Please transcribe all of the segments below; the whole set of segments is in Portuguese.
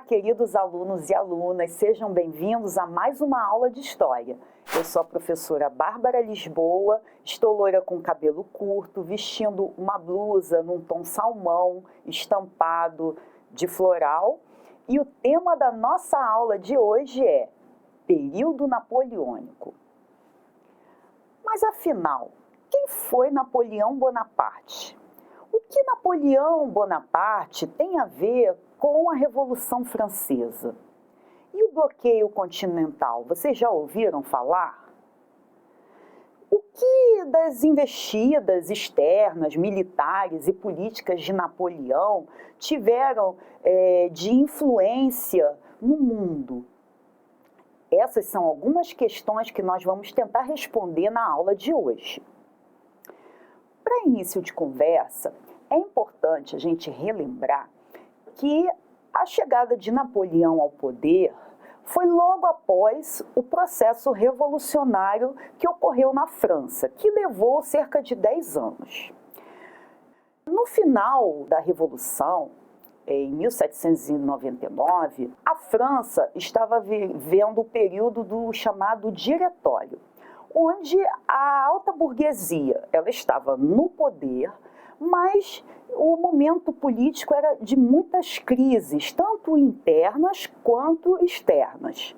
queridos alunos e alunas, sejam bem-vindos a mais uma aula de História. Eu sou a professora Bárbara Lisboa, estou loira com cabelo curto, vestindo uma blusa num tom salmão, estampado de floral. E o tema da nossa aula de hoje é Período Napoleônico. Mas afinal, quem foi Napoleão Bonaparte? O que Napoleão Bonaparte tem a ver com a Revolução Francesa? E o bloqueio continental, vocês já ouviram falar? O que das investidas externas, militares e políticas de Napoleão tiveram de influência no mundo? Essas são algumas questões que nós vamos tentar responder na aula de hoje. Para início de conversa, é importante a gente relembrar que a chegada de Napoleão ao poder foi logo após o processo revolucionário que ocorreu na França, que levou cerca de 10 anos. No final da Revolução, em 1799, a França estava vivendo o período do chamado Diretório, onde a alta burguesia ela estava no poder, mas o momento político era de muitas crises, tanto internas quanto externas.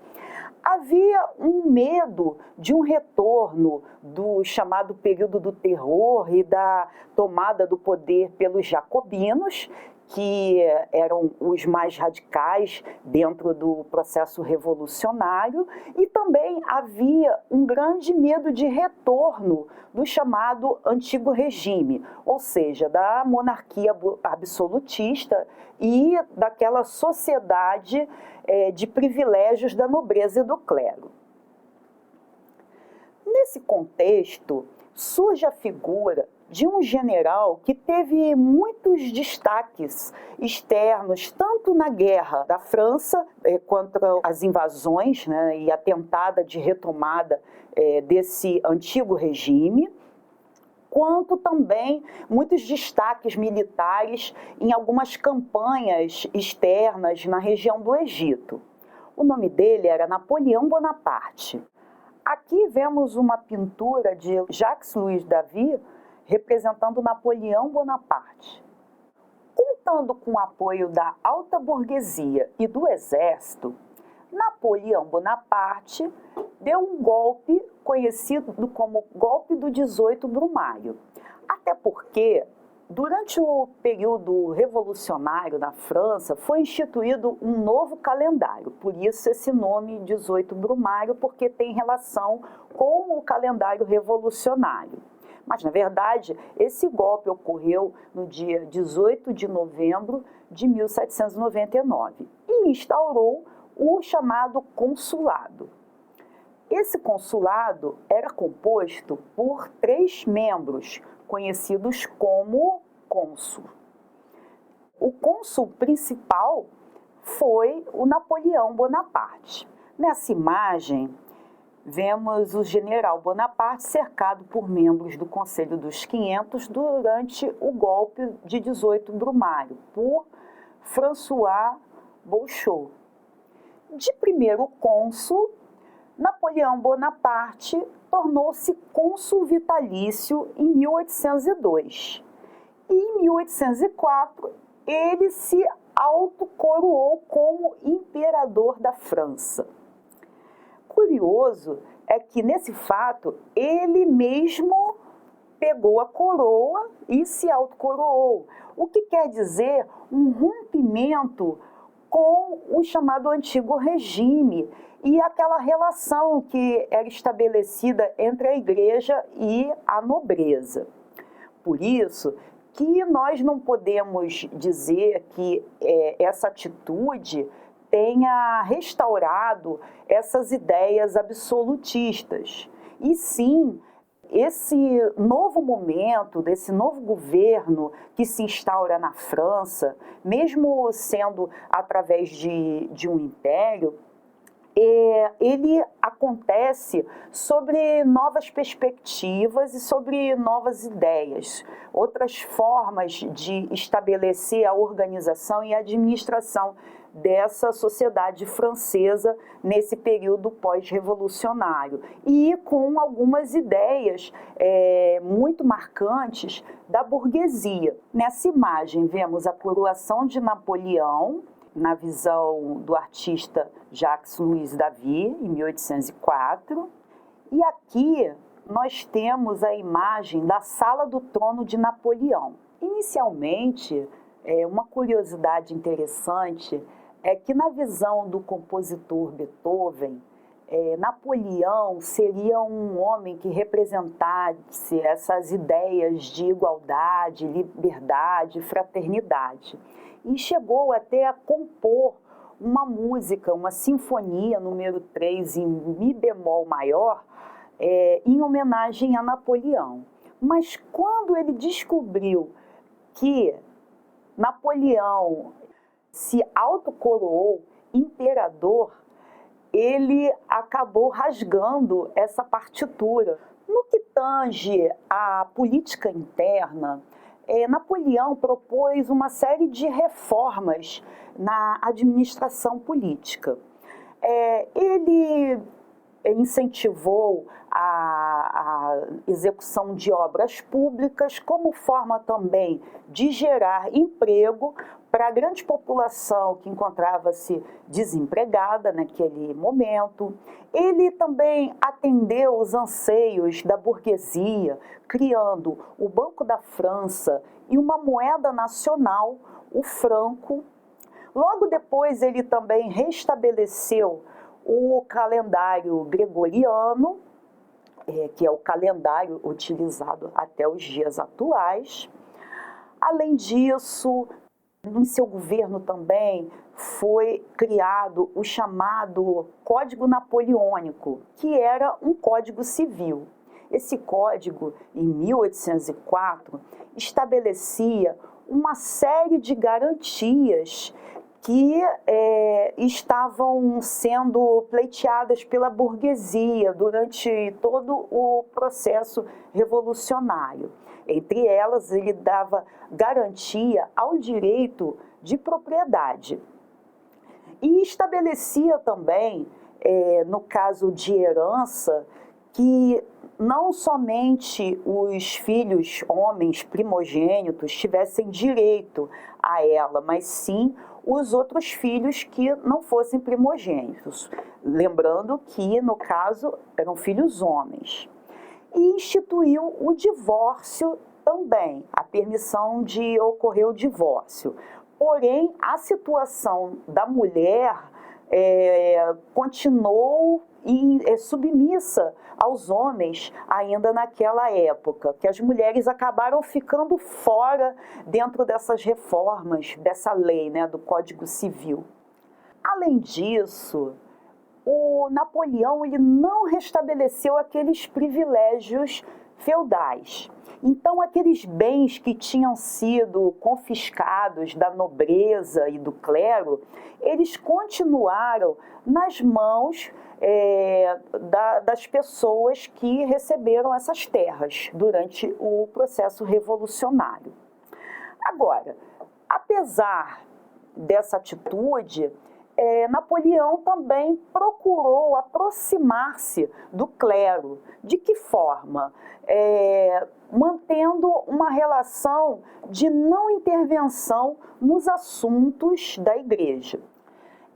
Havia um medo de um retorno do chamado período do terror e da tomada do poder pelos jacobinos, que eram os mais radicais dentro do processo revolucionário, e também havia um grande medo de retorno do chamado antigo regime, ou seja, da monarquia absolutista e daquela sociedade de privilégios da nobreza e do clero. Nesse contexto, surge a figura de um general que teve muitos destaques externos, tanto na guerra da França contra as invasões, e a tentada de retomada desse antigo regime, quanto também muitos destaques militares em algumas campanhas externas na região do Egito. O nome dele era Napoleão Bonaparte. Aqui vemos uma pintura de Jacques-Louis David, representando Napoleão Bonaparte. Contando com o apoio da alta burguesia e do exército, Napoleão Bonaparte deu um golpe conhecido como Golpe do 18 Brumário. Até porque, durante o período revolucionário na França, foi instituído um novo calendário. Por isso esse nome 18 Brumário, porque tem relação com o calendário revolucionário. Mas, na verdade, esse golpe ocorreu no dia 18 de novembro de 1799 e instaurou o chamado consulado. Esse consulado era composto por 3 membros, conhecidos como cônsul. O cônsul principal foi o Napoleão Bonaparte. Nessa imagem, vemos o general Bonaparte cercado por membros do Conselho dos 500 durante o golpe de 18 Brumário, por François Bouchot. De primeiro cônsul, Napoleão Bonaparte tornou-se cônsul vitalício em 1802. E em 1804, ele se autocoroou como imperador da França. Curioso é que, nesse fato, ele mesmo pegou a coroa e se autocoroou, o que quer dizer um rompimento com o chamado antigo regime e aquela relação que era estabelecida entre a igreja e a nobreza. Por isso que nós não podemos dizer que essa atitude tenha restaurado essas ideias absolutistas. E sim, esse novo momento, desse novo governo que se instaura na França, mesmo sendo através de um império, ele acontece sobre novas perspectivas e sobre novas ideias, outras formas de estabelecer a organização e a administração dessa sociedade francesa nesse período pós-revolucionário e com algumas ideias muito marcantes da burguesia. Nessa imagem vemos a coroação de Napoleão, na visão do artista Jacques-Louis David, em 1804, e aqui nós temos a imagem da Sala do Trono de Napoleão. Inicialmente, uma curiosidade interessante é que na visão do compositor Beethoven, Napoleão seria um homem que representasse essas ideias de igualdade, liberdade, fraternidade. E chegou até a compor uma música, uma sinfonia número 3 em Mi bemol maior, em homenagem a Napoleão. Mas quando ele descobriu que Napoleão se autocoroou imperador, ele acabou rasgando essa partitura. No que tange à política interna, Napoleão propôs uma série de reformas na administração política. Ele incentivou a execução de obras públicas como forma também de gerar emprego para a grande população que encontrava-se desempregada naquele momento. Ele também atendeu os anseios da burguesia, criando o Banco da França e uma moeda nacional, o franco. Logo depois, ele também restabeleceu o calendário gregoriano, que é o calendário utilizado até os dias atuais. Além disso, no seu governo também foi criado o chamado Código Napoleônico, que era um código civil. Esse código, em 1804, estabelecia uma série de garantias que estavam sendo pleiteadas pela burguesia durante todo o processo revolucionário. Entre elas, ele dava garantia ao direito de propriedade. E estabelecia também, no caso de herança, que não somente os filhos homens primogênitos tivessem direito a ela, mas sim os outros filhos que não fossem primogênitos. Lembrando que, no caso, eram filhos homens. E instituiu o divórcio também, a permissão de ocorrer o divórcio. Porém, a situação da mulher continuou submissa aos homens ainda naquela época, que as mulheres acabaram ficando fora dentro dessas reformas, dessa lei, né, do Código Civil. Além disso, o Napoleão ele não restabeleceu aqueles privilégios feudais. Então, aqueles bens que tinham sido confiscados da nobreza e do clero, eles continuaram nas mãos das pessoas que receberam essas terras durante o processo revolucionário. Agora, apesar dessa atitude, Napoleão também procurou aproximar-se do clero. De que forma? Mantendo uma relação de não intervenção nos assuntos da igreja.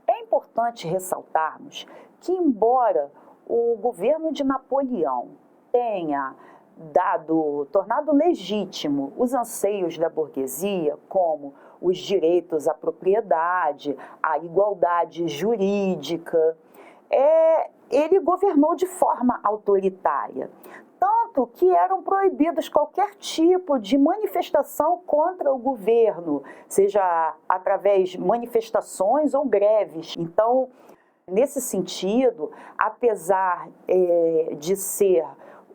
É importante ressaltarmos que, embora o governo de Napoleão tenha tornado legítimo os anseios da burguesia, como os direitos à propriedade, à igualdade jurídica, ele governou de forma autoritária, tanto que eram proibidos qualquer tipo de manifestação contra o governo, seja através de manifestações ou greves. Então, nesse sentido, apesar de ser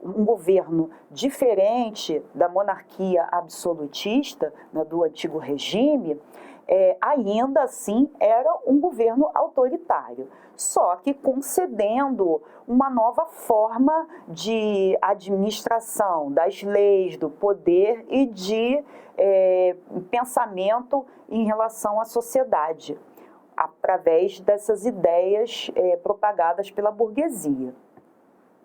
um governo diferente da monarquia absolutista, né, do antigo regime, ainda assim era um governo autoritário, só que concedendo uma nova forma de administração das leis, do poder e de pensamento em relação à sociedade. através dessas ideias propagadas pela burguesia.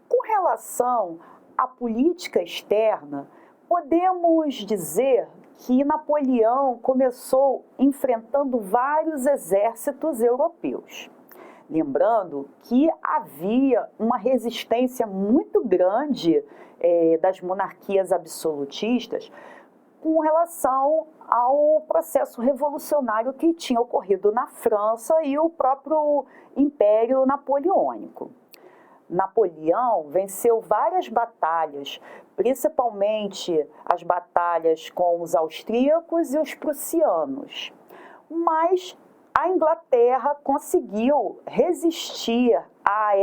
Com relação à política externa, podemos dizer que Napoleão começou enfrentando vários exércitos europeus. Lembrando que havia uma resistência muito grande das monarquias absolutistas com relação ao processo revolucionário que tinha ocorrido na França e o próprio Império Napoleônico. Napoleão venceu várias batalhas, principalmente as batalhas com os austríacos e os prussianos, mas a Inglaterra conseguiu resistir a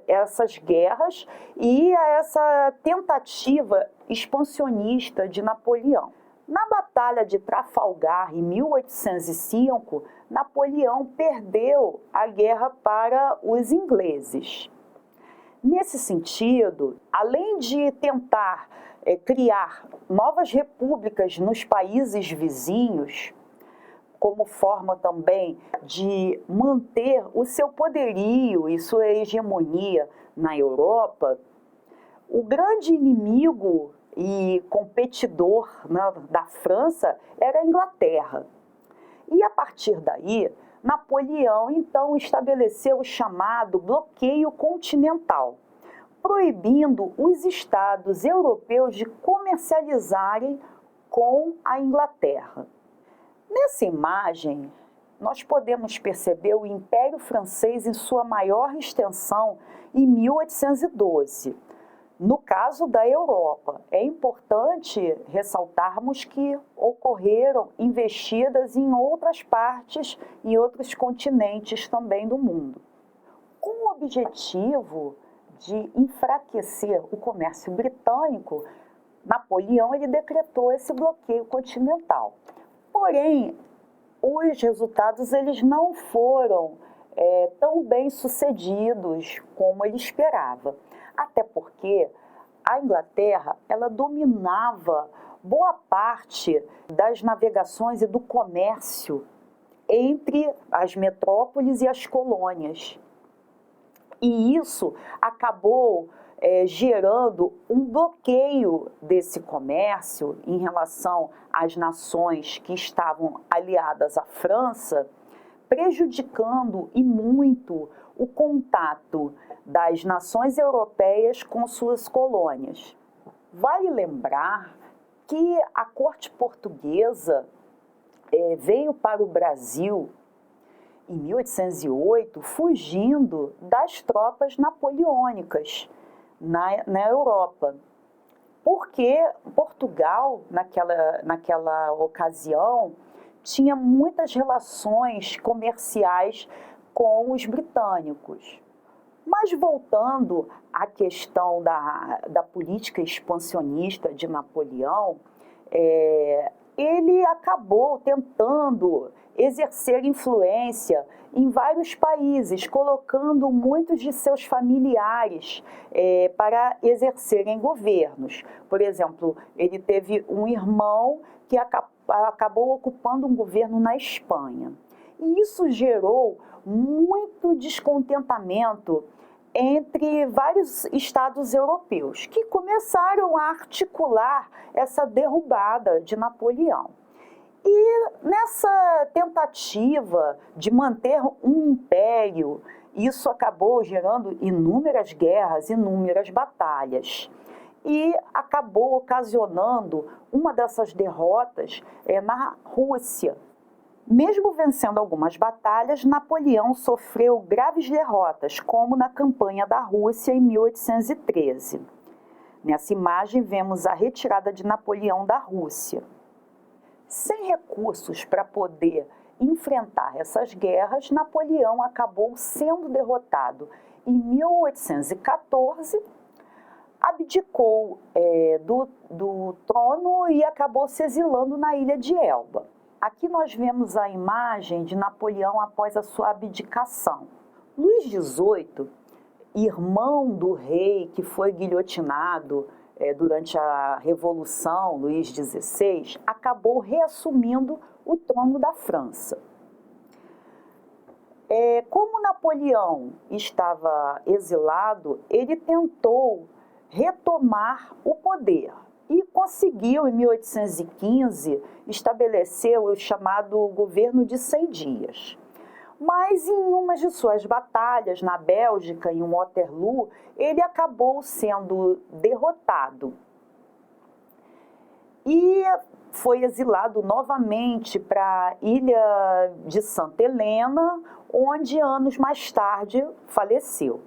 essas guerras e a essa tentativa expansionista de Napoleão. Na Batalha de Trafalgar, em 1805, Napoleão perdeu a guerra para os ingleses. Nesse sentido, além de tentar criar novas repúblicas nos países vizinhos, como forma também de manter o seu poderio e sua hegemonia na Europa, o grande inimigo e competidor, né, da França era a Inglaterra. E a partir daí, Napoleão então estabeleceu o chamado bloqueio continental, proibindo os estados europeus de comercializarem com a Inglaterra. Nessa imagem, nós podemos perceber o Império Francês em sua maior extensão em 1812. No caso da Europa, é importante ressaltarmos que ocorreram investidas em outras partes e outros continentes também do mundo. Com o objetivo de enfraquecer o comércio britânico, Napoleão ele decretou esse bloqueio continental. Porém, os resultados eles não foram tão bem sucedidos como ele esperava. Até porque a Inglaterra ela dominava boa parte das navegações e do comércio entre as metrópoles e as colônias. E isso acabou gerando um bloqueio desse comércio em relação às nações que estavam aliadas à França, prejudicando e muito o contato das nações europeias com suas colônias. Vale lembrar que a corte portuguesa veio para o Brasil em 1808, fugindo das tropas napoleônicas na Europa, porque Portugal, naquela ocasião, tinha muitas relações comerciais com os britânicos. Mas voltando à questão da política expansionista de Napoleão, ele acabou tentando exercer influência em vários países, colocando muitos de seus familiares para exercerem governos. Por exemplo, ele teve um irmão que acabou ocupando um governo na Espanha. E isso gerou muito descontentamento entre vários estados europeus, que começaram a articular essa derrubada de Napoleão. E nessa tentativa de manter um império, isso acabou gerando inúmeras guerras, inúmeras batalhas. E acabou ocasionando uma dessas derrotas na Rússia. Mesmo vencendo algumas batalhas, Napoleão sofreu graves derrotas, como na campanha da Rússia em 1813. Nessa imagem, vemos a retirada de Napoleão da Rússia. Sem recursos para poder enfrentar essas guerras, Napoleão acabou sendo derrotado em 1814, abdicou do trono e acabou se exilando na ilha de Elba. Aqui nós vemos a imagem de Napoleão após a sua abdicação. Luís XVIII, irmão do rei que foi guilhotinado durante a Revolução, Luís XVI, acabou reassumindo o trono da França. Como Napoleão estava exilado, ele tentou retomar o poder e conseguiu, em 1815, estabelecer o chamado governo de 100 dias. Mas em uma de suas batalhas na Bélgica, em Waterloo, ele acabou sendo derrotado e foi exilado novamente para a ilha de Santa Helena, onde anos mais tarde faleceu.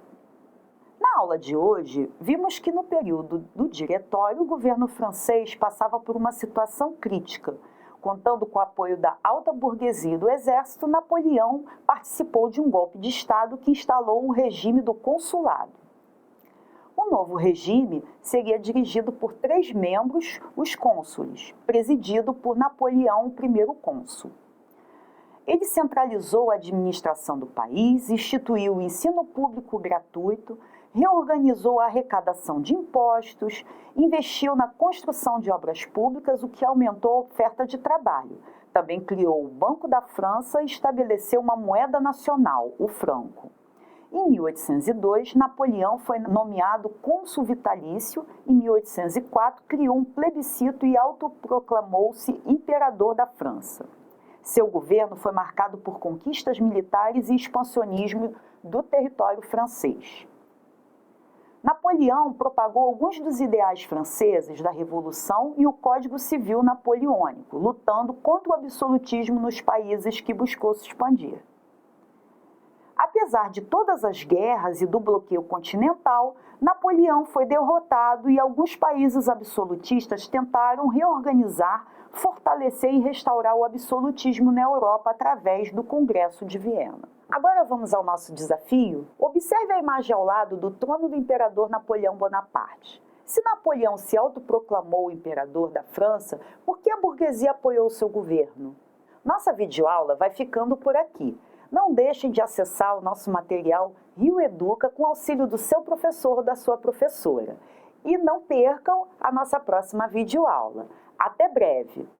Na aula de hoje, vimos que no período do Diretório, o governo francês passava por uma situação crítica. Contando com o apoio da alta burguesia e do exército, Napoleão participou de um golpe de Estado que instalou o regime do consulado. O novo regime seria dirigido por 3 membros, os cônsules, presidido por Napoleão, I cônsul. Ele centralizou a administração do país, instituiu o ensino público gratuito, reorganizou a arrecadação de impostos, investiu na construção de obras públicas, o que aumentou a oferta de trabalho. Também criou o Banco da França e estabeleceu uma moeda nacional, o franco. Em 1802, Napoleão foi nomeado cônsul vitalício. Em 1804, criou um plebiscito e autoproclamou-se imperador da França. Seu governo foi marcado por conquistas militares e expansionismo do território francês. Napoleão propagou alguns dos ideais franceses da Revolução e o Código Civil Napoleônico, lutando contra o absolutismo nos países que buscou se expandir. Apesar de todas as guerras e do bloqueio continental, Napoleão foi derrotado e alguns países absolutistas tentaram reorganizar, fortalecer e restaurar o absolutismo na Europa através do Congresso de Viena. Agora vamos ao nosso desafio? Observe a imagem ao lado do trono do imperador Napoleão Bonaparte. Se Napoleão se autoproclamou imperador da França, por que a burguesia apoiou seu governo? Nossa videoaula vai ficando por aqui. Não deixem de acessar o nosso material Rio Educa com auxílio do seu professor ou da sua professora. E não percam a nossa próxima videoaula. Até breve!